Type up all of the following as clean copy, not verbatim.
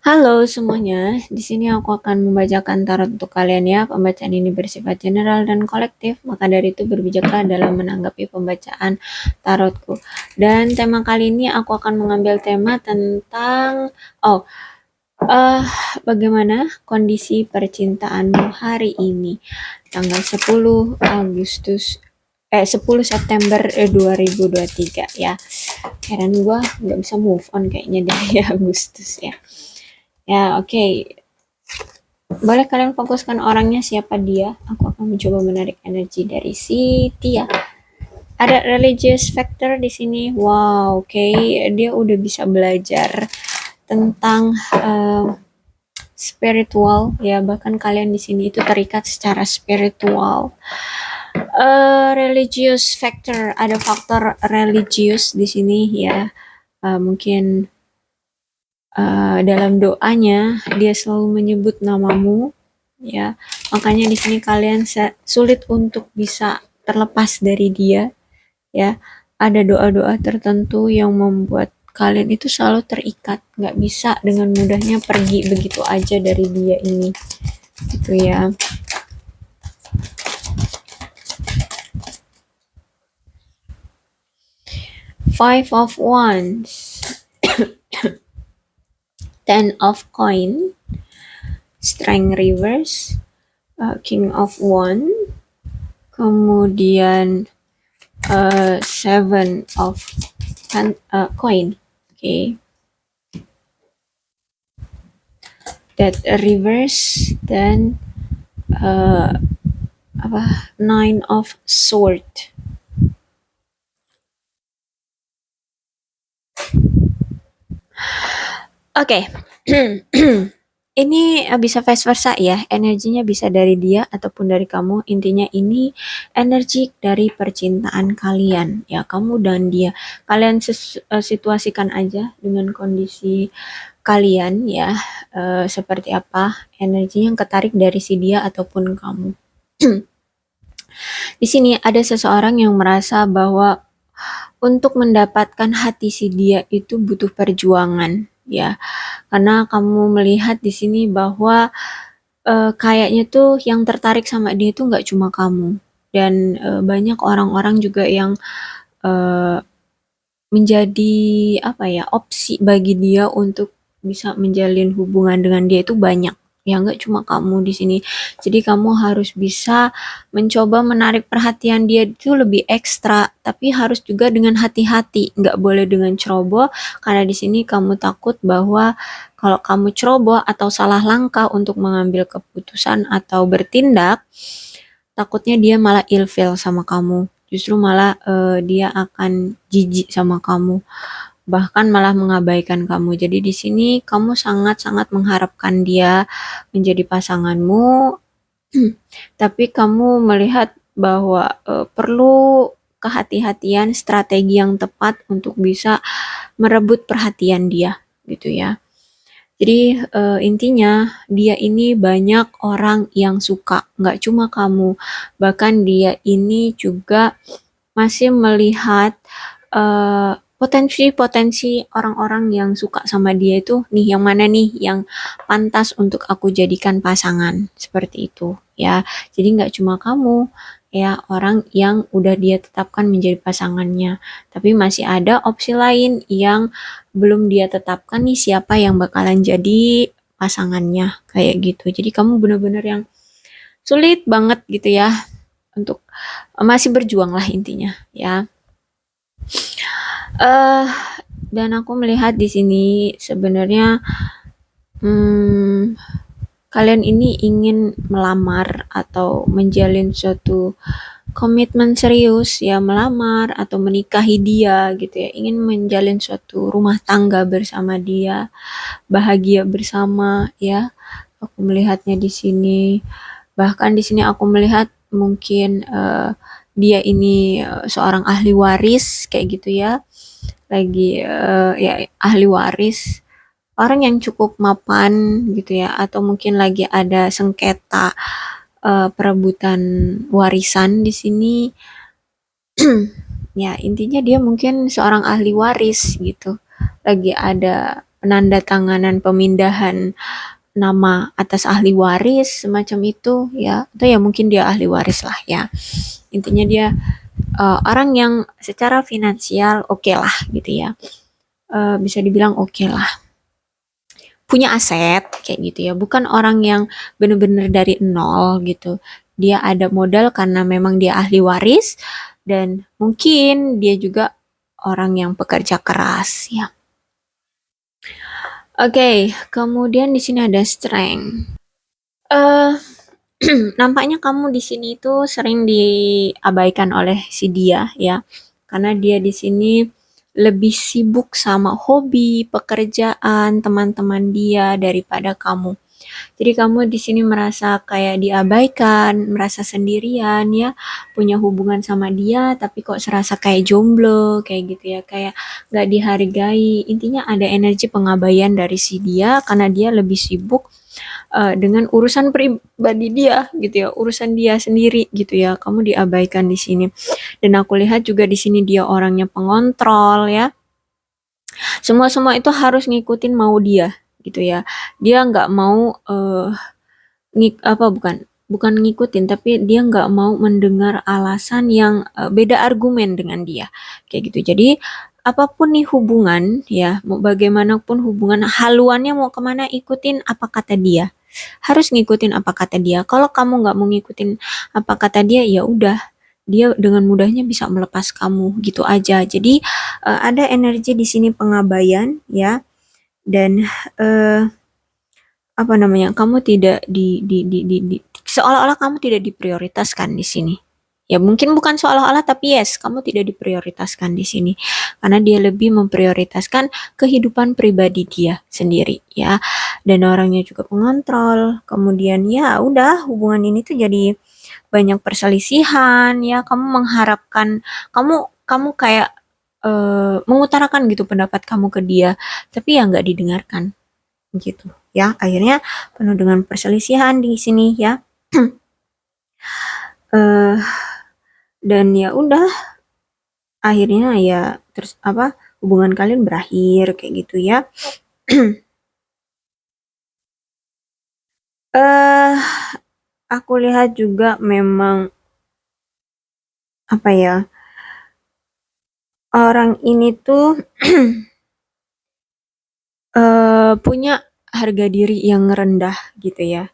Halo semuanya, di sini aku akan membacakan tarot untuk kalian ya. Pembacaan ini bersifat general dan kolektif, maka dari itu berbijaklah dalam menanggapi pembacaan tarotku. Dan tema kali ini aku akan mengambil tema tentang oh, eh bagaimana kondisi percintaanmu hari ini, tanggal 10 Agustus 10 September 2023 ya. Heran gua nggak bisa move on kayaknya dari Agustus ya. Ya, oke. Boleh kalian fokuskan orangnya siapa dia? Aku akan mencoba menarik energi dari si Tia. Ada religious factor di sini. Wow, oke. Dia udah bisa belajar tentang spiritual ya. Bahkan kalian di sini itu terikat secara spiritual. Religious factor, ada faktor religius di sini ya. Mungkin dalam doanya dia selalu menyebut namamu ya, makanya di sini kalian sulit untuk bisa terlepas dari dia ya. Ada doa-doa tertentu yang membuat kalian itu selalu terikat, nggak bisa dengan mudahnya pergi begitu aja dari dia ini gitu ya. Five of Wands, Ten of Coin, Strength Reverse, King of Wand, kemudian Seven of Coin, okay. That reverse, dan Nine of Sword. Oke. Ini bisa vice versa ya, energinya bisa dari dia ataupun dari kamu. Intinya ini energi dari percintaan kalian ya, kamu dan dia. Kalian situasikan aja dengan kondisi kalian ya, seperti apa energi yang ketarik dari si dia ataupun kamu. Di sini ada seseorang yang merasa bahwa untuk mendapatkan hati si dia itu butuh perjuangan ya. Karena kamu melihat di sini bahwa kayaknya tuh yang tertarik sama dia itu nggak cuma kamu, dan banyak orang-orang juga yang uh, menjadi apa ya, opsi bagi dia untuk bisa menjalin hubungan dengan dia itu banyak. Ya nggak cuma kamu di sini. Jadi kamu harus bisa mencoba menarik perhatian dia itu lebih ekstra, tapi harus juga dengan hati-hati. Nggak boleh dengan ceroboh, karena di sini kamu takut bahwa kalau kamu ceroboh atau salah langkah untuk mengambil keputusan atau bertindak, takutnya dia malah ilfeel sama kamu. Justru malah dia akan jijik sama kamu, bahkan malah mengabaikan kamu. Jadi di sini kamu sangat-sangat mengharapkan dia menjadi pasanganmu, tapi kamu melihat bahwa perlu kehati-hatian, strategi yang tepat untuk bisa merebut perhatian dia, gitu ya. Jadi intinya dia ini banyak orang yang suka, nggak cuma kamu. Bahkan dia ini juga masih melihat potensi-potensi orang-orang yang suka sama dia itu nih, yang mana nih yang pantas untuk aku jadikan pasangan, seperti itu ya. Jadi nggak cuma kamu ya orang yang udah dia tetapkan menjadi pasangannya, tapi masih ada opsi lain yang belum dia tetapkan nih siapa yang bakalan jadi pasangannya kayak gitu. Jadi kamu bener-bener yang sulit banget gitu ya untuk masih berjuang lah intinya ya. eh dan aku melihat di sini sebenarnya hmm, kalian ini ingin melamar atau menjalin suatu komitmen serius ya, melamar atau menikahi dia gitu ya, ingin menjalin suatu rumah tangga bersama dia, bahagia bersama ya. Aku melihatnya di sini. Bahkan di sini aku melihat mungkin dia ini seorang ahli waris kayak gitu ya. Lagi ya ahli waris, orang yang cukup mapan gitu ya, atau mungkin lagi ada sengketa perebutan warisan di sini. Ya, intinya dia mungkin seorang ahli waris gitu. Lagi ada penandatanganan pemindahan nama atas ahli waris semacam itu ya, atau ya mungkin dia ahli waris lah ya. Intinya dia orang yang secara finansial oke lah gitu ya. Bisa dibilang oke lah. Punya aset kayak gitu ya. Bukan orang yang bener-bener dari nol gitu. Dia ada modal karena memang dia ahli waris dan mungkin dia juga orang yang pekerja keras ya. Oke, kemudian di sini ada strength. Nampaknya kamu di sini itu sering diabaikan oleh si dia ya. Karena dia di sini lebih sibuk sama hobi, pekerjaan, teman-teman dia daripada kamu. Jadi kamu di sini merasa kayak diabaikan, merasa sendirian ya, punya hubungan sama dia tapi kok serasa kayak jomblo kayak gitu ya, kayak nggak dihargai. Intinya ada energi pengabaian dari si dia karena dia lebih sibuk dengan urusan pribadi dia gitu ya, urusan dia sendiri gitu ya. Kamu diabaikan di sini. Dan aku lihat juga di sini dia orangnya pengontrol ya. Semua itu harus ngikutin mau dia gitu ya. Dia nggak mau bukan ngikutin tapi dia nggak mau mendengar alasan yang beda argumen dengan dia kayak gitu. Jadi apapun nih hubungan ya, mau bagaimanapun hubungan, haluannya mau kemana, ikutin apa kata dia, harus ngikutin apa kata dia. Kalau kamu nggak mau ngikutin apa kata dia, ya udah, dia dengan mudahnya bisa melepas kamu gitu aja. Jadi ada energi di sini pengabaian ya, dan apa namanya, kamu tidak seolah-olah kamu tidak diprioritaskan di sini. Ya mungkin bukan seolah-olah tapi yes, kamu tidak diprioritaskan di sini karena dia lebih memprioritaskan kehidupan pribadi dia sendiri ya, dan orangnya juga pengontrol. Kemudian ya udah, hubungan ini tuh jadi banyak perselisihan ya. Kamu mengharapkan, kamu kayak mengutarakan gitu pendapat kamu ke dia, tapi ya nggak didengarkan gitu ya. Akhirnya penuh dengan perselisihan di sini ya. eh dan ya udah, akhirnya ya terus apa, hubungan kalian berakhir kayak gitu ya. eh aku lihat juga memang apa ya, orang ini tuh punya harga diri yang rendah gitu ya.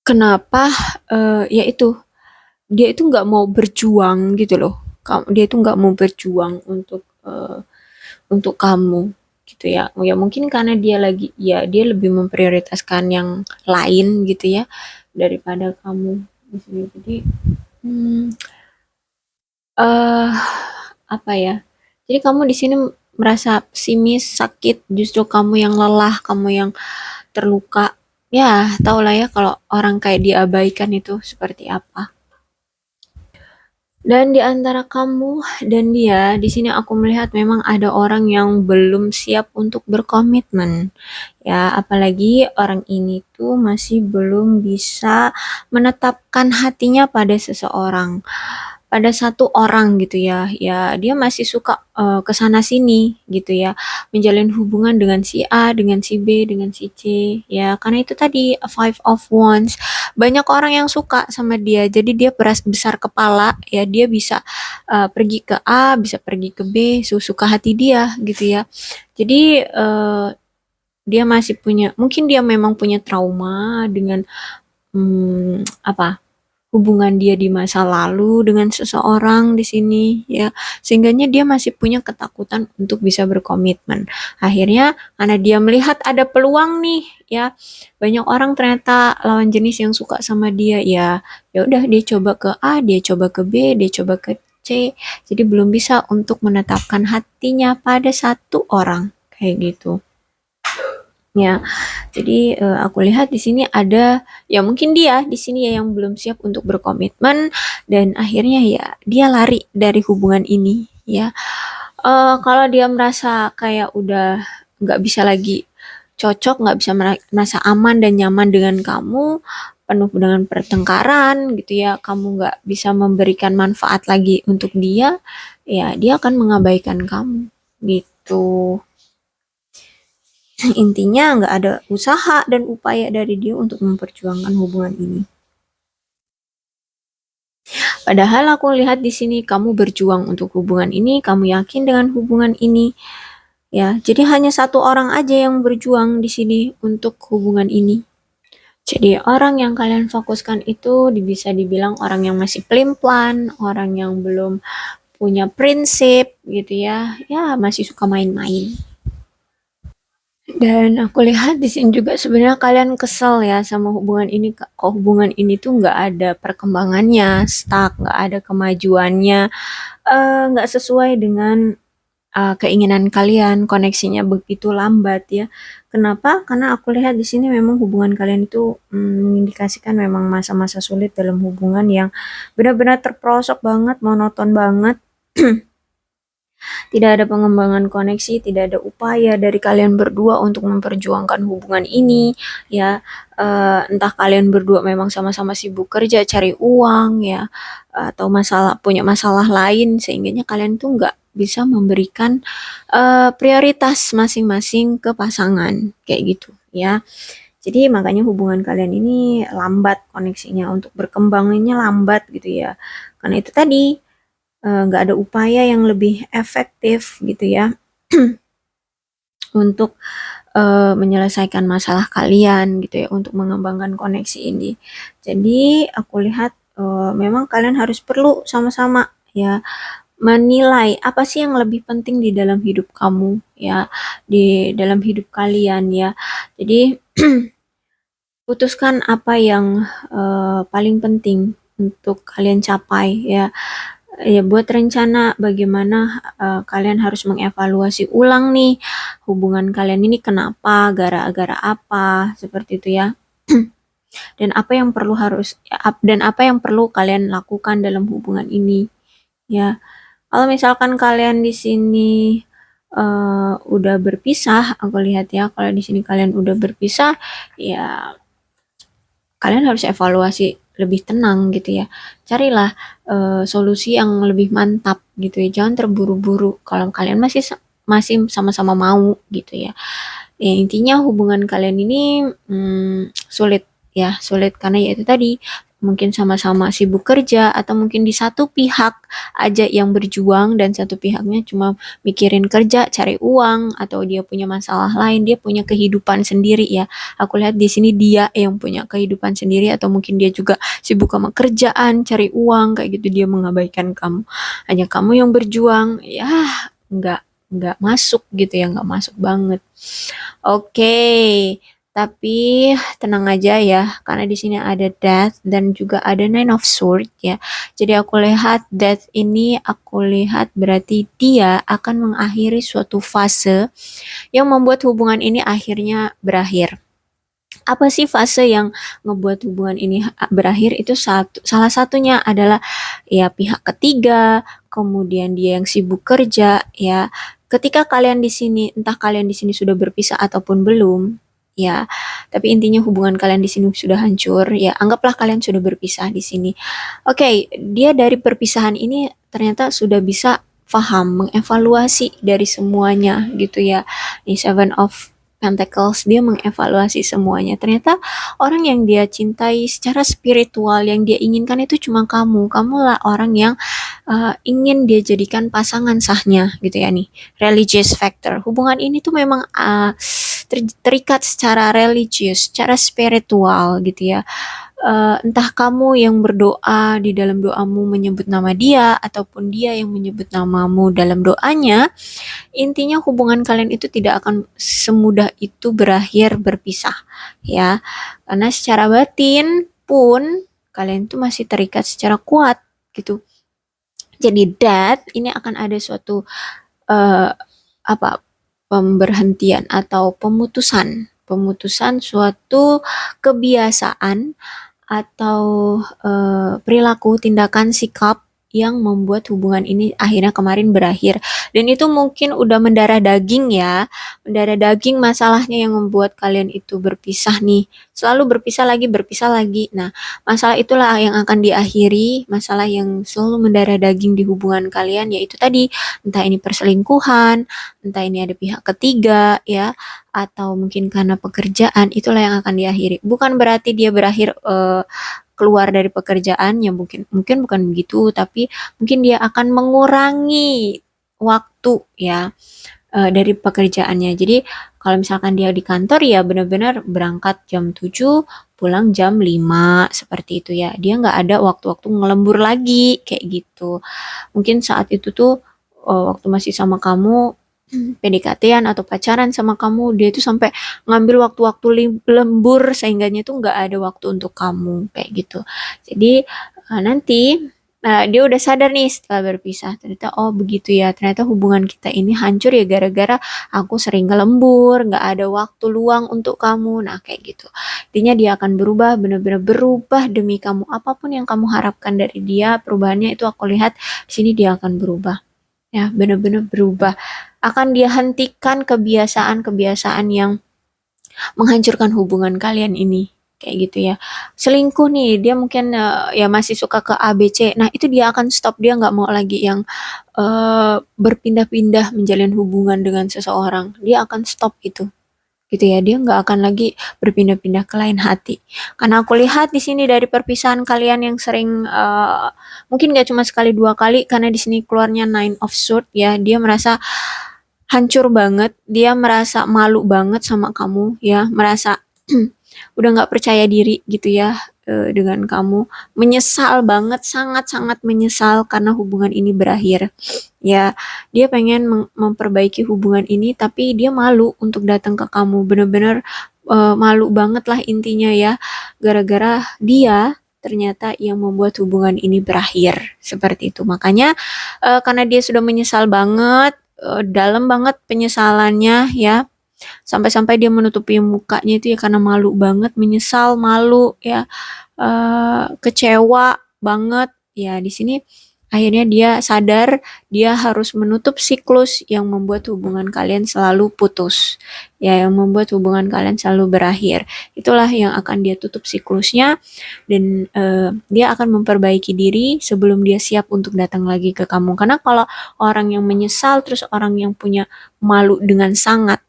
Kenapa? Ya itu, dia itu nggak mau berjuang gitu loh. Dia itu nggak mau berjuang untuk kamu gitu ya. Ya mungkin karena dia lagi, ya dia lebih memprioritaskan yang lain gitu ya daripada kamu di sini. Jadi hmm, eh apa ya? Jadi kamu di sini merasa pesimis, sakit, justru kamu yang lelah, kamu yang terluka. Ya, tau lah ya kalau orang kayak diabaikan itu seperti apa. Dan di antara kamu dan dia, di sini aku melihat memang ada orang yang belum siap untuk berkomitmen. Ya, apalagi orang ini tuh masih belum bisa menetapkan hatinya pada seseorang, pada satu orang gitu ya. Ya, dia masih suka ke sana sini gitu ya, menjalin hubungan dengan si A, dengan si B, dengan si C ya. Karena itu tadi five of wands. Banyak orang yang suka sama dia. Jadi dia besar kepala ya, dia bisa pergi ke A, bisa pergi ke B, suka hati dia gitu ya. Jadi dia masih punya, mungkin dia memang punya trauma dengan apa, hubungan dia di masa lalu dengan seseorang di sini ya, sehingganya dia masih punya ketakutan untuk bisa berkomitmen. Akhirnya karena dia melihat ada peluang nih ya, banyak orang ternyata lawan jenis yang suka sama dia ya, ya udah dia coba ke A, dia coba ke B, dia coba ke C, jadi belum bisa untuk menetapkan hatinya pada satu orang kayak gitu. Ya, jadi aku lihat di sini ada, ya mungkin dia di sini ya yang belum siap untuk berkomitmen dan akhirnya ya dia lari dari hubungan ini ya. Kalau dia merasa kayak udah nggak bisa lagi cocok, nggak bisa merasa aman dan nyaman dengan kamu, penuh dengan pertengkaran gitu ya, kamu nggak bisa memberikan manfaat lagi untuk dia, ya dia akan mengabaikan kamu gitu. gitu. Intinya nggak ada usaha dan upaya dari dia untuk memperjuangkan hubungan ini. Padahal aku lihat di sini kamu berjuang untuk hubungan ini, kamu yakin dengan hubungan ini, ya. Jadi hanya satu orang aja yang berjuang di sini untuk hubungan ini. Jadi orang yang kalian fokuskan itu bisa dibilang orang yang masih pelin-pelan, orang yang belum punya prinsip gitu ya, ya masih suka main-main. Dan aku lihat di sini juga sebenarnya kalian kesel ya sama hubungan ini, kok hubungan ini tuh nggak ada perkembangannya, stuck, nggak ada kemajuannya, nggak sesuai dengan keinginan kalian, koneksinya begitu lambat ya. Kenapa? Karena aku lihat di sini memang hubungan kalian itu mengindikasikan memang masa-masa sulit dalam hubungan yang benar-benar terperosok banget, monoton banget. Tidak ada pengembangan koneksi, tidak ada upaya dari kalian berdua untuk memperjuangkan hubungan ini, ya. Entah kalian berdua memang sama-sama sibuk kerja, cari uang, ya, atau punya masalah lain, sehingganya kalian tuh nggak bisa memberikan prioritas masing-masing ke pasangan, kayak gitu, ya. Jadi makanya hubungan kalian ini lambat koneksinya, untuk berkembangnya lambat gitu ya. Karena itu tadi, nggak ada upaya yang lebih efektif gitu ya untuk menyelesaikan masalah kalian gitu ya, untuk mengembangkan koneksi ini. Jadi aku lihat memang kalian harus perlu sama-sama ya menilai apa sih yang lebih penting di dalam hidup kamu ya, di dalam hidup kalian ya. Jadi putuskan apa yang paling penting untuk kalian capai ya. Ya, buat rencana bagaimana kalian harus mengevaluasi ulang nih hubungan kalian ini, kenapa, gara-gara apa, seperti itu ya. Dan apa yang perlu kalian lakukan dalam hubungan ini, ya. Kalau misalkan kalian di sini udah berpisah, aku lihat ya, kalau di sini kalian udah berpisah, ya kalian harus evaluasi lebih tenang gitu ya. Carilah solusi yang lebih mantap gitu ya. Jangan terburu-buru kalau kalian masih sama-sama mau gitu ya. Ya intinya hubungan kalian ini sulit ya, sulit karena ya itu tadi, mungkin sama-sama sibuk kerja, atau mungkin di satu pihak aja yang berjuang dan satu pihaknya cuma mikirin kerja, cari uang, atau dia punya masalah lain, dia punya kehidupan sendiri ya. Aku lihat di sini dia yang punya kehidupan sendiri, atau mungkin dia juga sibuk sama kerjaan, cari uang kayak gitu, dia mengabaikan kamu. Hanya kamu yang berjuang, ya nggak nggak masuk gitu ya, nggak masuk banget. Oke, tapi tenang aja ya, karena di sini ada Death dan juga ada Nine of Swords ya. Jadi aku lihat Death ini, aku lihat berarti dia akan mengakhiri suatu fase yang membuat hubungan ini akhirnya berakhir. Apa sih fase yang ngebuat hubungan ini berakhir? Itu salah satunya adalah ya pihak ketiga, kemudian dia yang sibuk kerja ya. Ketika kalian di sini, entah kalian di sini sudah berpisah ataupun belum, ya. Tapi intinya hubungan kalian di sini sudah hancur, ya. Anggaplah kalian sudah berpisah di sini. Oke, dia dari perpisahan ini ternyata sudah bisa paham, mengevaluasi dari semuanya gitu ya. Ini Seven of Pentacles, dia mengevaluasi semuanya. Ternyata orang yang dia cintai secara spiritual, yang dia inginkan itu cuma kamu. Kamulah orang yang ingin dia jadikan pasangan sahnya gitu ya nih. Religious factor. Hubungan ini tuh memang terikat secara religius, secara spiritual gitu ya. Entah kamu yang berdoa, di dalam doamu menyebut nama dia, ataupun dia yang menyebut namamu dalam doanya, intinya hubungan kalian itu tidak akan semudah itu berakhir berpisah ya. Karena secara batin pun kalian tuh masih terikat secara kuat gitu. Jadi ini akan ada suatu apa pemberhentian atau pemutusan suatu kebiasaan atau perilaku, tindakan, sikap yang membuat hubungan ini akhirnya kemarin berakhir. Dan itu mungkin udah mendarah daging ya, mendarah daging masalahnya yang membuat kalian itu berpisah nih. Selalu berpisah lagi, berpisah lagi. Nah, masalah itulah yang akan diakhiri, masalah yang selalu mendarah daging di hubungan kalian, yaitu tadi, entah ini perselingkuhan, entah ini ada pihak ketiga ya, atau mungkin karena pekerjaan, itulah yang akan diakhiri. Bukan berarti dia berakhir keluar dari pekerjaannya, mungkin mungkin bukan begitu, tapi mungkin dia akan mengurangi waktu ya dari pekerjaannya. Jadi kalau misalkan dia di kantor ya benar-benar berangkat jam 7, pulang jam 5 seperti itu ya. Dia nggak ada waktu-waktu ngelembur lagi kayak gitu. Mungkin saat itu tuh waktu masih sama kamu PDKT-an atau pacaran sama kamu, dia itu sampai ngambil waktu-waktu lembur sehingganya tuh nggak ada waktu untuk kamu kayak gitu. Jadi nanti dia udah sadar nih setelah berpisah, ternyata oh begitu ya, ternyata hubungan kita ini hancur ya gara-gara aku sering ngelembur, nggak ada waktu luang untuk kamu. Nah kayak gitu. Intinya dia akan berubah, benar-benar berubah demi kamu. Apapun yang kamu harapkan dari dia, perubahannya itu aku lihat di sini dia akan berubah. Ya, benar-benar berubah. Akan dia hentikan kebiasaan-kebiasaan yang menghancurkan hubungan kalian ini. Kayak gitu ya. Selingkuh nih, dia mungkin ya masih suka ke A, B, C. Nah, itu dia akan stop. Dia nggak mau lagi yang berpindah-pindah menjalin hubungan dengan seseorang. Dia akan stop itu gitu ya, dia nggak akan lagi berpindah-pindah ke lain hati. Karena aku lihat di sini dari perpisahan kalian yang sering mungkin nggak cuma sekali dua kali, karena di sini keluarnya Nine of Swords ya, dia merasa hancur banget, dia merasa malu banget sama kamu ya, merasa udah nggak percaya diri gitu ya dengan kamu, menyesal banget, sangat-sangat menyesal karena hubungan ini berakhir. Ya, dia pengen memperbaiki hubungan ini, tapi dia malu untuk datang ke kamu, bener-bener malu banget lah intinya ya, gara-gara dia ternyata yang membuat hubungan ini berakhir seperti itu. Makanya karena dia sudah menyesal banget, dalam banget penyesalannya ya, sampai-sampai dia menutupi mukanya itu ya karena malu banget, menyesal, malu ya, kecewa banget ya. Di sini akhirnya dia sadar dia harus menutup siklus yang membuat hubungan kalian selalu putus ya, yang membuat hubungan kalian selalu berakhir. Itulah yang akan dia tutup siklusnya, dan dia akan memperbaiki diri sebelum dia siap untuk datang lagi ke kamu. Karena kalau orang yang menyesal, terus orang yang punya malu dengan sangat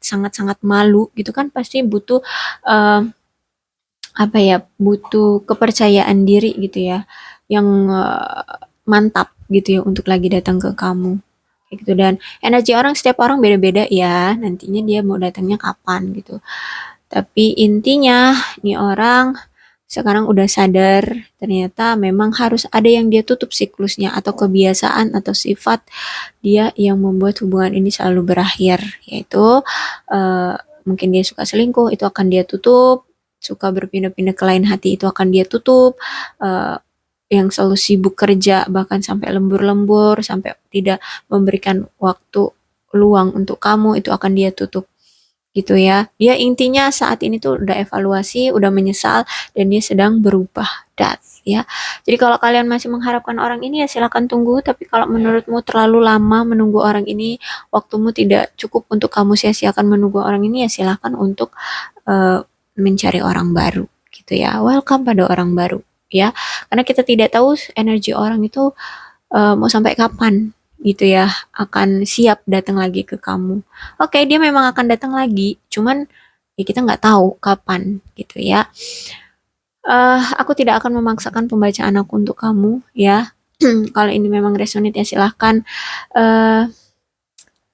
malu gitu kan, pasti butuh apa ya, butuh kepercayaan diri gitu ya, yang mantap gitu ya untuk lagi datang ke kamu kayak gitu. Dan energi orang, setiap orang beda-beda ya, nantinya dia mau datangnya kapan gitu. Tapi intinya nih orang sekarang udah sadar ternyata memang harus ada yang dia tutup siklusnya, atau kebiasaan atau sifat dia yang membuat hubungan ini selalu berakhir, yaitu mungkin dia suka selingkuh, itu akan dia tutup, suka berpindah-pindah ke lain hati, itu akan dia tutup, yang selalu sibuk kerja bahkan sampai lembur-lembur, sampai tidak memberikan waktu luang untuk kamu, itu akan dia tutup gitu ya. Dia intinya saat ini tuh udah evaluasi, udah menyesal, dan dia sedang berubah, dat ya. Jadi kalau kalian masih mengharapkan orang ini ya silakan tunggu, tapi kalau menurutmu terlalu lama menunggu orang ini, waktumu tidak cukup untuk kamu sia-siakan menunggu orang ini, ya silakan untuk mencari orang baru gitu ya. Welcome pada orang baru ya. Karena kita tidak tahu energi orang itu mau sampai kapan gitu ya, akan siap datang lagi ke kamu. Oke, dia memang akan datang lagi, cuman ya kita nggak tahu kapan gitu ya. Aku tidak akan memaksakan pembacaan aku untuk kamu ya. Kalau ini memang resonate ya silahkan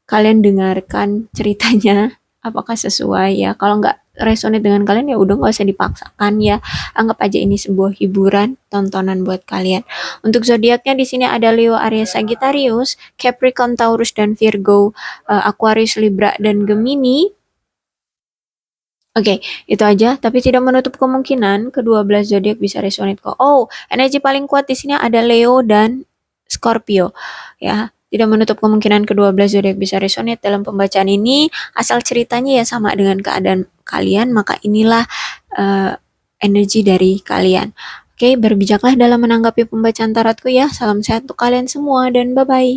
kalian dengarkan ceritanya, apakah sesuai ya. Kalau nggak resonate dengan kalian ya udah nggak usah dipaksakan ya. Anggap aja ini sebuah hiburan, tontonan buat kalian. Untuk zodiaknya di sini ada Leo, Aries, Sagittarius, Capricorn, Taurus, dan Virgo, Aquarius, Libra, dan Gemini. Oke, itu aja. Tapi tidak menutup kemungkinan kedua belas zodiak bisa resonate kok. Oh, energi paling kuat di sini ada Leo dan Scorpio. Ya, tidak menutup kemungkinan kedua belas zodiak bisa resonate dalam pembacaan ini. Asal ceritanya ya sama dengan keadaan kalian, maka inilah energi dari kalian. Oke, berbijaklah dalam menanggapi pembacaan tarotku ya. Salam sehat untuk kalian semua dan bye-bye.